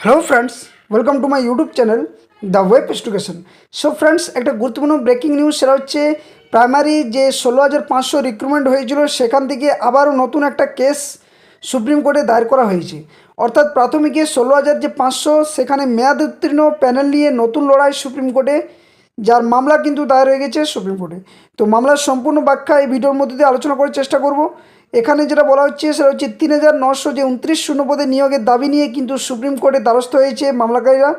Hello friends, welcome to my YouTube channel the web education. So friends, एक गुरुत्वपूर्ण breaking निউজ সেটা হচ্ছে primary যে 16,500 রিক্রুটমেন্ট হয়েছিল সেখান থেকে আবারও নতুন একটা কেস সুপ্রিম কোর্টে দায়ের করা হয়েছে। অর্থাৎ প্রাথমিকে 16,500 সেখানে মেয়াদ উত্তীর্ণ প্যানেল নিয়ে নতুন লড়াই সুপ্রিম কোর্টে, যার মামলা কিন্তু দায়ের হয়ে গেছে সুপ্রিম কোর্টে। তো মামলার সম্পূর্ণ ব্যাখ্যা এই ভিডিওর মধ্যে দিয়ে আলোচনা করার চেষ্টা করব। এখানে যেটা বলা হচ্ছে সেটা হচ্ছে 3,900 যে 29 শূন্যপদে নিয়োগের দাবি নিয়ে কিন্তু সুপ্রিম কোর্টে দ্বারস্থ হয়েছে মামলাকারীরা,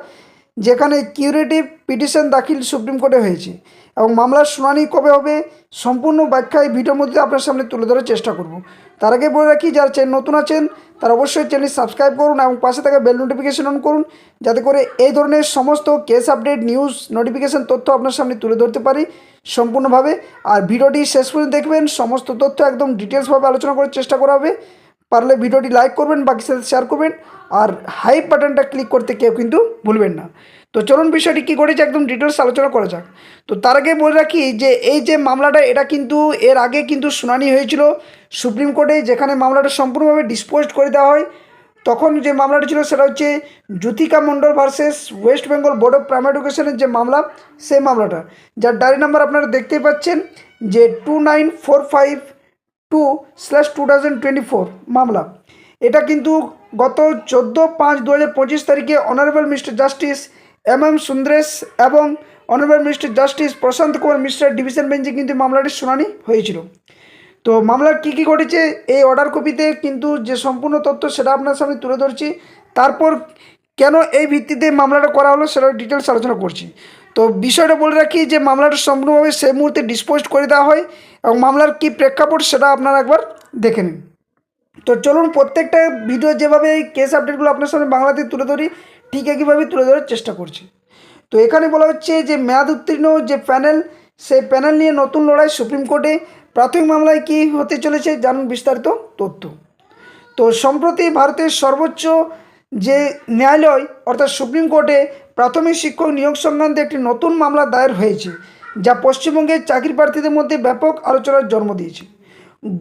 যেখানে কিউরেটিভ পিটিশন দাখিল সুপ্রিম কোর্টে হয়েছে এবং মামলার শুনানি কবে হবে সম্পূর্ণ ব্যাখ্যা এই ভিডিওর মধ্যে আপনার সামনে তুলে ধরার চেষ্টা করব। তার আগে বলে রাখি, যারা চ্যানেল নতুন আছেন তারা অবশ্যই চ্যানেল সাবস্ক্রাইব করুন এবং পাশে থাকা বেল নোটিফিকেশন অন করুন, যাতে করে এই ধরনের সমস্ত কেস আপডেট, নিউজ, নোটিফিকেশন তথ্য আপনার সামনে তুলে ধরতে পারি সম্পূর্ণভাবে। আর ভিডিওটি শেষ পর্যন্ত দেখবেন, সমস্ত তথ্য একদম ডিটেলসভাবে আলোচনা করার চেষ্টা করা হবে। পারলে ভিডিওটি লাইক করবেন, বাকির সাথে শেয়ার করবেন, আর হাইপ বাটনটা ক্লিক করতে কেউ কিন্তু ভুলবেন না। তো চলুন বিষয়টি কী ঘটেছে একদম ডিটেলস আলোচনা করা যাক। তো তার আগে বলে রাখি যে এই যে মামলাটা, এটা কিন্তু এর আগে কিন্তু শুনানি হয়েছিল সুপ্রিম কোর্টে, যেখানে মামলাটা সম্পূর্ণভাবে ডিসপোজড করে দেওয়া হয়। তখন যে মামলাটা ছিল সেটা হচ্ছে Jyotika Mondal versus West Bengal board of primary এডুকেশনের যে মামলা, সেই মামলাটা, যার ডায়েরি নাম্বার আপনারা দেখতেই পাচ্ছেন যে 29452/2024 মামলা। এটা কিন্তু গত 14/5/2025 তারিখে honourable mister justice MM Sundresh এবং অনারেবল মিস্টার জাস্টিস প্রশান্ত কুমার মিশ্রের ডিভিশন বেঞ্চে কিন্তু মামলাটির শুনানি হয়েছিল। তো মামলার কী কী ঘটেছে এই অর্ডার কপিতে কিন্তু যে সম্পূর্ণ তথ্য সেটা আপনার সামনে তুলে ধরছি। তারপর কেন এই ভিত্তিতে মামলাটা করা হলো সেটা ডিটেলস আলোচনা করছি। তো বিষয়টা বলে রাখি যে মামলাটা সম্পূর্ণভাবে সেই মুহূর্তে ডিসপোজ করে দেওয়া হয় এবং মামলার কী প্রেক্ষাপট সেটা আপনারা একবার দেখে নিন। তো চলুন প্রত্যেকটা ভিডিও যেভাবে এই কেস আপডেটগুলো আপনার সামনে বাংলাতে তুলে ধরি ঠিক একইভাবেই তুলে ধরার চেষ্টা করছি। তো এখানে বলা হচ্ছে যে মেয়াদ উত্তীর্ণ যে প্যানেল, সেই প্যানেল নিয়ে নতুন লড়াই সুপ্রিম কোর্টে। প্রাথমিক মামলায় কী হতে চলেছে জানুন বিস্তারিত তথ্য। তো সম্প্রতি ভারতের সর্বোচ্চ যে ন্যায়ালয় অর্থাৎ সুপ্রিম কোর্টে প্রাথমিক শিক্ষক নিয়োগ সংক্রান্ত একটি নতুন মামলা দায়ের হয়েছে, যা পশ্চিমবঙ্গের চাকরি প্রার্থীদের মধ্যে ব্যাপক আলোচনার জন্ম দিয়েছে।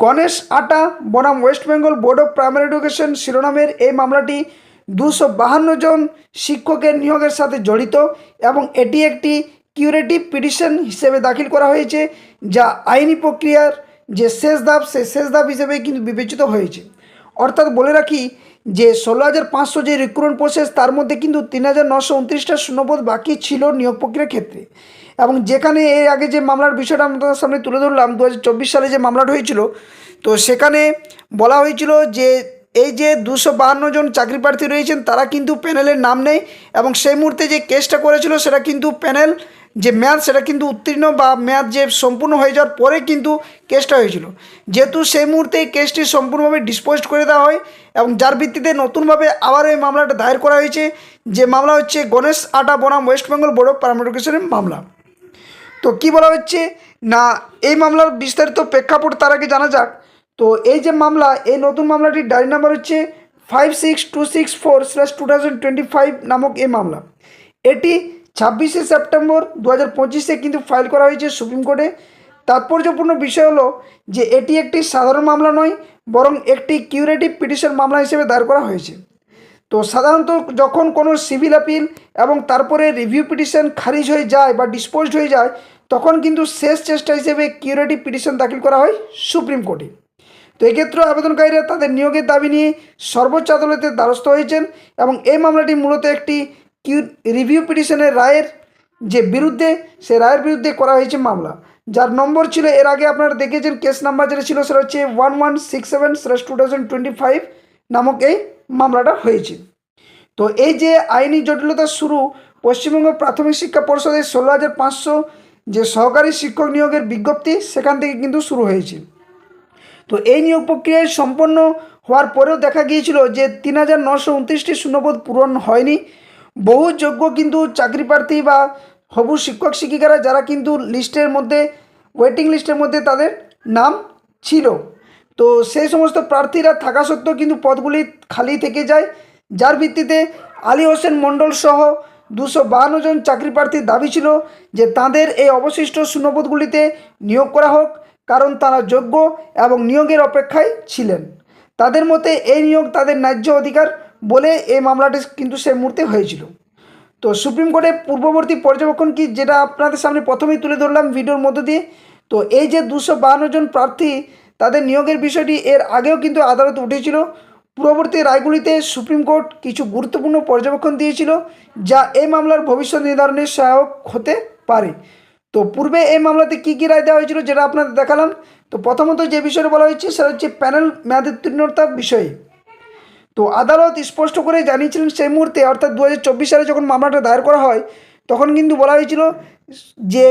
গণেশ আটা বনাম West Bengal board of primary education শিরোনামের এই মামলাটি 252 জন শিক্ষকের নিয়োগের সাথে জড়িত এবং এটি একটি কিউরেটিভ পিটিশন হিসেবে দাখিল করা হয়েছে, যা আইনি প্রক্রিয়ার যে শেষ ধাপ, সেই শেষ ধাপ হিসেবে কিন্তু বিবেচিত হয়েছে। অর্থাৎ বলে রাখি যে 16,500 যে রিক্রুটমেন্ট প্রসেস, তার মধ্যে কিন্তু 3,929টা শূন্যপদ বাকি ছিল নিয়োগ প্রক্রিয়ার ক্ষেত্রে। এবং যেখানে এর আগে যে মামলার বিষয়টা আপনাদের সামনে তুলে ধরলাম 2024 সালে যে মামলাটা হয়েছিল, তো সেখানে বলা হয়েছিল যে এই যে 252 জন চাকরি প্রার্থী রয়েছেন তারা কিন্তু প্যানেলের নাম নেই এবং সেই মুহূর্তে যে কেসটা করেছিল সেটা কিন্তু প্যানেল যে মেয়াদ সেটা কিন্তু উত্তীর্ণ বা মেয়াদ যে সম্পূর্ণ হয়ে যাওয়ার পরে কিন্তু কেসটা হয়েছিল। যেহেতু সেই মুহূর্তে এই কেসটি সম্পূর্ণভাবে ডিসপোজড করে দেওয়া হয় এবং যার ভিত্তিতে নতুনভাবে আবার এই মামলাটা দায়ের করা হয়েছে, যে মামলা হচ্ছে গণেশ আটা বনাম West Bengal board of primary এডুকেশনের মামলা। তো কী বলা হচ্ছে না, এই মামলার বিস্তারিত প্রেক্ষাপট তার আগে জানা যাক। তো এই যে মামলা, এই নতুন মামলাটির ডায়েরি নাম্বার হচ্ছে 56264/2025 নামক এই মামলা। এটি 26শে সেপ্টেম্বর 2025 কিন্তু ফাইল করা হয়েছে সুপ্রিম কোর্টে। তাৎপর্যপূর্ণ বিষয় হলো যে এটি একটি সাধারণ মামলা নয়, বরং একটি কিউরেটিভ পিটিশন মামলা হিসেবে দায়ের করা হয়েছে। তো সাধারণত যখন কোনো সিভিল আপিল এবং তারপরে রিভিউ পিটিশন খারিজ হয়ে যায় বা ডিসপোজড হয়ে যায়, তখন কিন্তু শেষ চেষ্টা হিসেবে কিউরেটিভ পিটিশন দাখিল করা হয় সুপ্রিম কোর্টে। তো এক্ষেত্রে আবেদনকারীরা তাদের নিয়োগের দাবি নিয়ে সর্বোচ্চ আদালতের দ্বারস্থ হয়েছেন এবং এই মামলাটি মূলত একটি রিভিউ পিটিশনের রায়ের যে বিরুদ্ধে, সে রায়ের বিরুদ্ধে করা হয়েছে মামলা, যার নম্বর ছিল এর আগে আপনারা দেখেছেন কেস নাম্বার যেটা ছিল সেটা হচ্ছে 1167/2025 নামক এই মামলাটা হয়েছে। তো এই যে আইনি জটিলতার শুরু, পশ্চিমবঙ্গ প্রাথমিক শিক্ষা পর্ষদের 16,500 যে সহকারী শিক্ষক নিয়োগের বিজ্ঞপ্তি, সেখান থেকে কিন্তু শুরু হয়েছে। তো এই নিয়োগ প্রক্রিয়ায় সম্পন্ন হওয়ার পরেও দেখা গিয়েছিল যে 3,929টি শূন্যপদ পূরণ হয়নি। বহু যোগ্য কিন্তু চাকরি প্রার্থী বা হবু শিক্ষক শিক্ষিকারা যারা কিন্তু লিস্টের মধ্যে, ওয়েটিং লিস্টের মধ্যে তাদের নাম ছিল, তো সেই সমস্ত প্রার্থীরা থাকা সত্ত্বেও কিন্তু পদগুলি খালি থেকে যায়, যার ভিত্তিতে আলী হোসেন মণ্ডল সহ 252 জন চাকরি প্রার্থীর দাবি ছিল যে তাদের এই অবশিষ্ট শূন্যপদগুলিতে নিয়োগ করা হোক, কারণ তারা যোগ্য এবং নিয়োগের অপেক্ষায় ছিলেন। তাদের মতে এই নিয়োগ তাদের ন্যায্য অধিকার বলে এই মামলাটি কিন্তু সেই মুহূর্তে হয়েছিল। তো সুপ্রিম কোর্টের পূর্ববর্তী পর্যবেক্ষণ কি, যেটা আপনাদের সামনে প্রথমেই তুলে ধরলাম ভিডিওর মধ্য দিয়ে। তো এই যে 252 জন প্রার্থী তাদের নিয়োগের বিষয়টি এর আগেও কিন্তু আদালতে উঠেছিল। পূর্ববর্তী রায়গুলিতে সুপ্রিম কোর্ট কিছু গুরুত্বপূর্ণ পর্যবেক্ষণ দিয়েছিল, যা এই মামলার ভবিষ্যৎ নির্ধারণে সহায়ক হতে পারে। তো পূর্বে এই মামলাতে কী কী রায় দেওয়া হয়েছিল যেটা আপনাদের দেখালাম। তো প্রথমত যে বিষয়টা বলা হয়েছে সেটা হচ্ছে প্যানেল মেয়াদোত্তীর্ণতার বিষয়ে। তো আদালত স্পষ্ট করে জানিয়েছিলেন সেই মুহূর্তে, অর্থাৎ 2024 সালে যখন মামলাটা দায়ের করা হয় তখন কিন্তু বলা হয়েছিল যে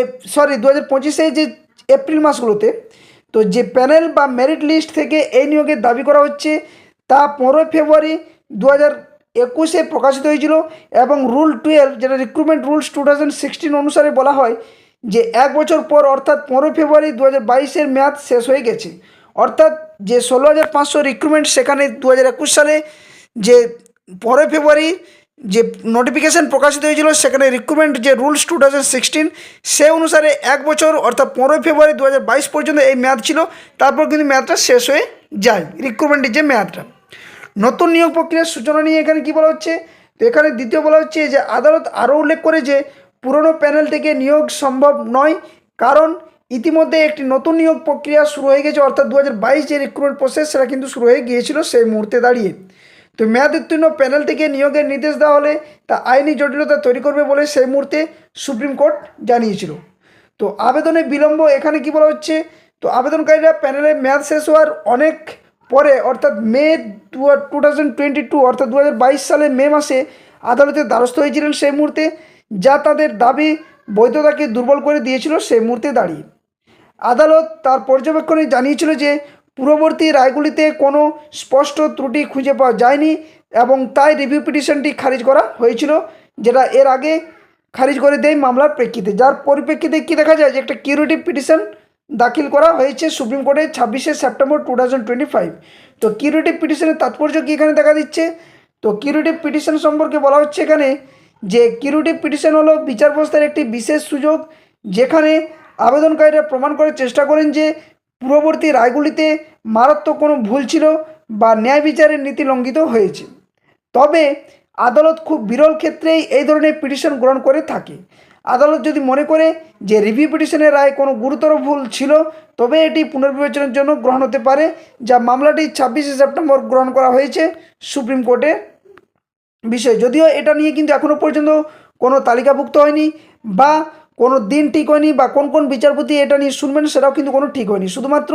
2025 যে এপ্রিল মাসগুলোতে, তো যে প্যানেল বা মেরিট লিস্ট থেকে এই নিয়োগের দাবি করা হচ্ছে তা 15 ফেব্রুয়ারি 2021 প্রকাশিত হয়েছিল। এবং রুল 12 যেটা রিক্রুটমেন্ট রুলস 2016 অনুসারে বলা হয় যে 1 বছর পর অর্থাৎ 15 ফেব্রুয়ারি 2022 মেয়াদ শেষ হয়ে গেছে। অর্থাৎ যে 16,500 রিক্রুটমেন্ট সেখানে 2021 সালে যে 15 ফেব্রুয়ারি যে নোটিফিকেশান প্রকাশিত হয়েছিল সেখানে রিক্রুটমেন্ট যে রুলস 2016 সে অনুসারে 1 বছর অর্থাৎ 15 ফেব্রুয়ারি 2022 পর্যন্ত এই মেয়াদ ছিল। তারপর কিন্তু মেয়াদটা শেষ হয়ে যায়, রিক্রুটমেন্টের যে মেয়াদটা। নতুন নিয়োগ প্রক্রিয়ার সূচনা নিয়ে এখানে কী বলা হচ্ছে, তো এখানে দ্বিতীয় বলা হচ্ছে যে আদালত আরও উল্লেখ করে যে পুরনো প্যানেল থেকে নিয়োগ সম্ভব নয়, কারণ ইতিমধ্যে একটি নতুন নিয়োগ প্রক্রিয়া শুরু হয়ে গেছে। অর্থাৎ 2022 যে রিক্রুটমেন্ট প্রসেস সেটা কিন্তু শুরু হয়ে গিয়েছিল সেই মুহূর্তে দাঁড়িয়ে। তো মেয়াদ উত্তীর্ণ প্যানেল থেকে নিয়োগের নির্দেশ দেওয়া হলে তা আইনি জটিলতা তৈরি করবে বলে সেই মুহূর্তে সুপ্রিম কোর্ট জানিয়েছিল। তো আবেদনে বিলম্ব এখানে কি বলা হচ্ছে, তো আবেদনকারীরা প্যানেলের মেয়াদ শেষ হওয়ার অনেক পরে অর্থাৎ মে 2022 অর্থাৎ 2022 সালে মে মাসে আদালতের দ্বারস্থ হয়েছিলেন সেই মুহূর্তে, যা তাদের দাবি বৈধতাকে দুর্বল করে দিয়েছিল সেই মুহূর্তে দাঁড়িয়ে। আদালত তার পর্যবেক্ষণে জানিয়েছিল যে পূর্ববর্তী রায়গুলিতে কোনো স্পষ্ট ত্রুটি খুঁজে পাওয়া যায়নি এবং তাই রিভিউ পিটিশনটি খারিজ করা হয়েছিল, যেটা এর আগে খারিজ করে দেয় মামলার প্রেক্ষিতে। যার পরিপ্রেক্ষিতে কী দেখা যায় যে একটা কিউরেটিভ পিটিশন দাখিল করা হয়েছে সুপ্রিম কোর্টে 26 সেপ্টেম্বর 2025। তো কিউরেটিভ পিটিশনের তাৎপর্য কী এখানে দেখা দিচ্ছে, তো কিউরেটিভ পিটিশন সম্পর্কে বলা হচ্ছে এখানে যে কিউরেটিভ পিটিশন হলো বিচার ব্যবস্থার একটি বিশেষ সুযোগ যেখানে আবেদনকারীরা প্রমাণ করার চেষ্টা করেন যে পূর্ববর্তী রায়গুলিতে মারাত্মক কোনো ভুল ছিল বা ন্যায় বিচারের নীতি লঙ্ঘিত হয়েছে। তবে আদালত খুব বিরল ক্ষেত্রেই এই ধরনের পিটিশন গ্রহণ করে থাকে। আদালত যদি মনে করে যে রিভিউ পিটিশনের রায় কোনো গুরুতর ভুল ছিল তবে এটি পুনর্বিবেচনার জন্য গ্রহণ হতে পারে, যা মামলাটি 26 সেপ্টেম্বর গ্রহণ করা হয়েছে সুপ্রিম কোর্টে বিষয়। যদিও এটা নিয়ে কিন্তু এখনও পর্যন্ত কোনো তালিকাভুক্ত হয়নি বা কোনো দিন ঠিক হয়নি বা কোন কোন বিচারপতি এটা নিয়ে শুনবেন সেটাও কিন্তু কোনো ঠিক হয়নি, শুধুমাত্র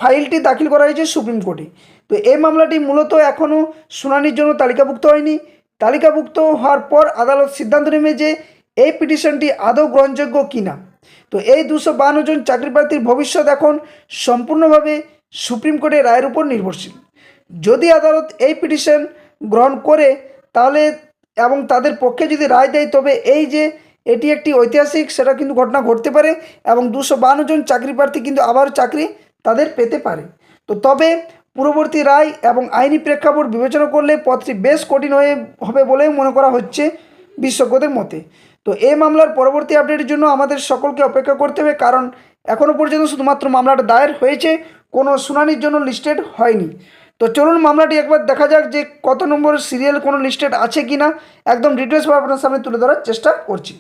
ফাইলটি দাখিল করা হয়েছে সুপ্রিম কোর্টে। তো এই মামলাটি মূলত এখনও শুনানির জন্য তালিকাভুক্ত হয়নি। তালিকাভুক্ত হওয়ার পর আদালত সিদ্ধান্ত নেবে যে এই পিটিশনটি আদৌ গ্রহণযোগ্য কিনা। তো এই 252 জন চাকরি প্রার্থীর ভবিষ্যৎ এখন সম্পূর্ণভাবে সুপ্রিম কোর্টের রায়ের উপর নির্ভরশীল। যদি আদালত এই পিটিশন গ্রহণ করে তাহলে এবং তাদের পক্ষে যদি রায় দেয় তবে এই যে এটি একটি ঐতিহাসিক সেটা কিন্তু ঘটনা ঘটতে পারে এবং 252 জন চাকরি প্রার্থী কিন্তু আবার চাকরি তাদের পেতে পারে। তো তবে পূর্ববর্তী রায় এবং আইনি প্রেক্ষাপট বিবেচনা করলে পথটি বেশ কঠিন হবে বলেই মনে করা হচ্ছে বিশেষজ্ঞদের মতে। তো এই মামলার পরবর্তী আপডেটের জন্য আমাদের সকলকে অপেক্ষা করতে হবে, কারণ এখনও পর্যন্ত শুধুমাত্র মামলাটা দায়ের হয়েছে, কোনো শুনানির জন্য লিস্টেড হয়নি। তো চলুন মামলাটি একবার দেখা যাক যে কত নম্বর সিরিয়াল কোনো লিস্টেড আছে কি না, একদম ডিটেলসভাবে আপনার সামনে তুলে ধরার চেষ্টা করছি।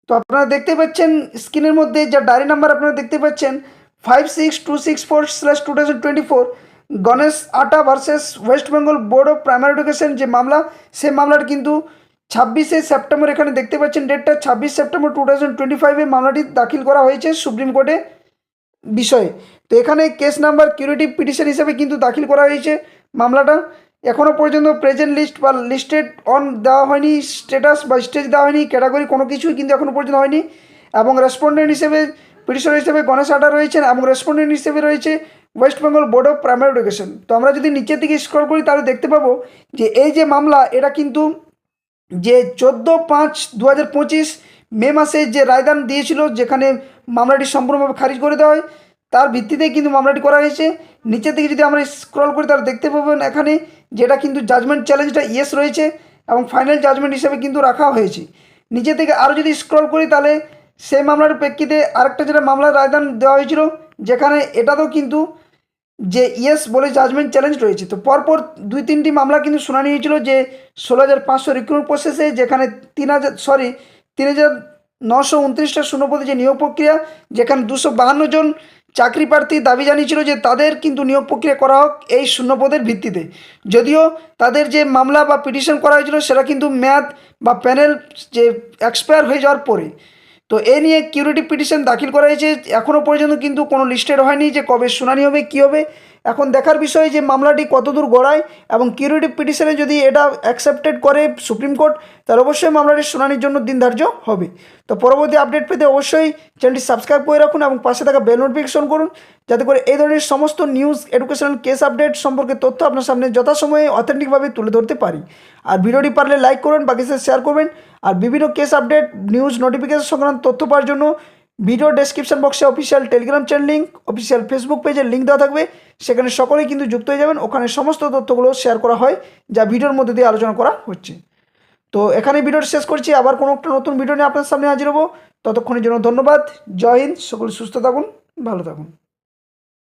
তো আপনারা দেখতে পাচ্ছেন স্ক্রিনের মধ্যে যা ডায়েরি নাম্বার আপনারা দেখতে পাচ্ছেন 56264/2024 গণেশ আটা versus West Bengal board of primary education যে মামলা, সেই মামলার কিন্তু 26 সেপ্টেম্বর এখানে দেখতে পাচ্ছেন ডেটটা 26 সেপ্টেম্বর 2025 মামলাটি দাখিল করা হয়েছে সুপ্রিম কোর্টে বিষয়ে। তো এখানে কেস নাম্বার কিউরেটিভ পিটিশন হিসেবে কিন্তু দাখিল করা হয়েছে মামলাটা। এখনও পর্যন্ত প্রেজেন্ট লিস্ট বা লিস্টেড অন দেওয়া হয়নি, স্ট্যাটাস বা স্টেজ দেওয়া হয়নি, ক্যাটাগরি কোনো কিছুই কিন্তু এখনও পর্যন্ত হয়নি। এবং রেসপন্ডেন্ট হিসেবে পিটিশন হিসেবে গণেশ আটা রয়েছেন এবং রেসপন্ডেন্ট হিসেবে রয়েছে West Bengal board of primary education. তো আমরা যদি নিচের দিকে স্ক্রল করি তাহলে দেখতে পাবো যে এই যে মামলা এটা কিন্তু যে 14/5/2025 মে মাসে যে রায়দান দিয়েছিল যেখানে মামলাটি সম্পূর্ণভাবে খারিজ করে দেওয়া হয় তার ভিত্তিতেই কিন্তু মামলাটি করা হয়েছে। নিচের দিকে যদি আমরা স্ক্রল করি তাহলে দেখতে পাবেন এখানে যেটা কিন্তু জাজমেন্ট চ্যালেঞ্জটা ইয়েস রয়েছে এবং ফাইনাল জাজমেন্ট হিসেবে কিন্তু রাখা হয়েছে। নিচে থেকে আরও যদি স্ক্রল করি তাহলে সেই মামলার প্রেক্ষিতে আরেকটা যেটা মামলার রায়দান দেওয়া হয়েছিল যেখানে এটাতেও কিন্তু যে ইয়েস বলে জাজমেন্ট চ্যালেঞ্জ রয়েছে। তো পরপর 2-3টি মামলা কিন্তু শুনানি হয়েছিল, যে 16,500 রিক্রুটমেন্ট প্রসেসে, যেখানে 3,929টা শূন্যপদে যে নিয়োগ প্রক্রিয়া, যেখানে 252 জন চাকরি প্রার্থী দাবি জানিয়েছিল যে তাদের কিন্তু নিয়োগ প্রক্রিয়া করা হোক এই শূন্যপদের ভিত্তিতে। যদিও তাদের যে মামলা বা পিটিশন করা হয়েছিল সেটা কিন্তু মেয়াদ বা প্যানেল যে এক্সপায়ার হয়ে যাওয়ার পরে। তো এ নিয়ে কিউরেটিভ পিটিশন দাখিল করা হয়েছে, এখনও পর্যন্ত কিন্তু কোনো লিস্টেড হয়নি যে কবে শুনানি হবে, কী হবে। এখন দেখার বিষয় যে মামলাটি কতদূর গড়ায়, এবং কিউরেটিভ পিটিশনে যদি এটা অ্যাকসেপ্টেড করে সুপ্রিম কোর্ট, তাহলে অবশ্যই মামলাটির শুনানির জন্য দিন ধার্য হবে। তো পরবর্তী আপডেট পেতে অবশ্যই চ্যানেলটি সাবস্ক্রাইব করে রাখুন এবং পাশে থাকা বেল নোটিফিকেশন করুন, যাতে করে এই ধরনের সমস্ত নিউজ, এডুকেশনাল কেস আপডেট সম্পর্কে তথ্য আপনার সামনে যথাসময়ে অথেন্টিকভাবে তুলে ধরতে পারি। আর ভিডিওটি পারলে লাইক করবেন, বাকি সাথে শেয়ার করবেন। আর বিভিন্ন কেস আপডেট, নিউজ, নোটিফিকেশন সংক্রান্ত তথ্য পাওয়ার জন্য ভিডিও ডেসক্রিপশন বক্সে official Telegram channel link, official Facebook পেজের লিঙ্ক দেওয়া থাকবে, সেখানে সকলেই কিন্তু যুক্ত হয়ে যাবেন। ওখানে সমস্ত তথ্যগুলো শেয়ার করা হয় যা ভিডিওর মধ্যে দিয়ে আলোচনা করা হচ্ছে। তো এখানে ভিডিওটি শেষ করছি, আবার কোনো একটা নতুন ভিডিও নিয়ে আপনার সামনে হাজির হবো। ততক্ষণের জন্য ধন্যবাদ। জয় হিন্দ। সকলে সুস্থ থাকুন, ভালো থাকুন।